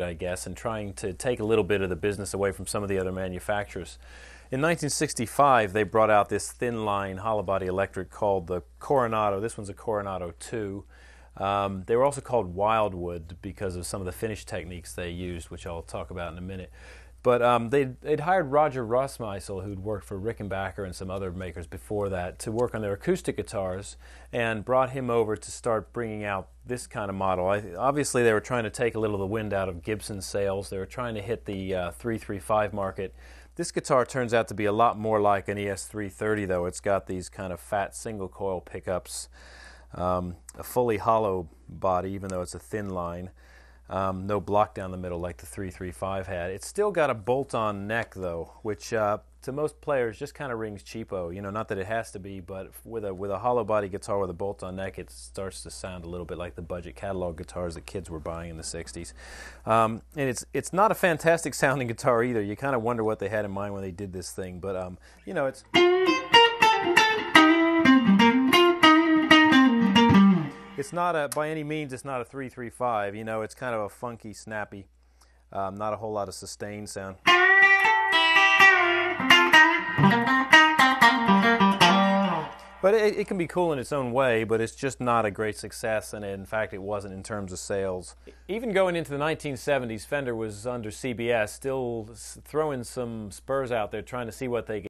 I guess, and trying to take a little bit of the business away from some of the other manufacturers. In 1965, they brought out this thin line hollow body electric called the Coronado. This one's a Coronado 2. They were also called Wildwood because of some of the finish techniques they used, which I'll talk about in a minute. But they'd hired Roger Rossmeisel, who'd worked for Rickenbacker and some other makers before that, to work on their acoustic guitars, and brought him over to start bringing out this kind of model. Obviously, they were trying to take a little of the wind out of Gibson's sails. They were trying to hit the 335 market. This guitar turns out to be a lot more like an ES330, though. It's got these kind of fat single coil pickups, a fully hollow body, even though it's a thin line. No block down the middle like the 335 had. It's still got a bolt-on neck, though, which to most players just kind of rings cheapo. You know, not that it has to be, but with a hollow body guitar with a bolt-on neck, it starts to sound a little bit like the budget catalog guitars that kids were buying in the 60s. And it's not a fantastic sounding guitar either. You kind of wonder what they had in mind when they did this thing, but you know, it's. It's not by any means, it's not a 335. You know, it's kind of a funky, snappy, not a whole lot of sustain sound. But it can be cool in its own way, but it's just not a great success, and in fact it wasn't in terms of sales. Even going into the 1970s, Fender was under CBS, still throwing some spurs out there, trying to see what they could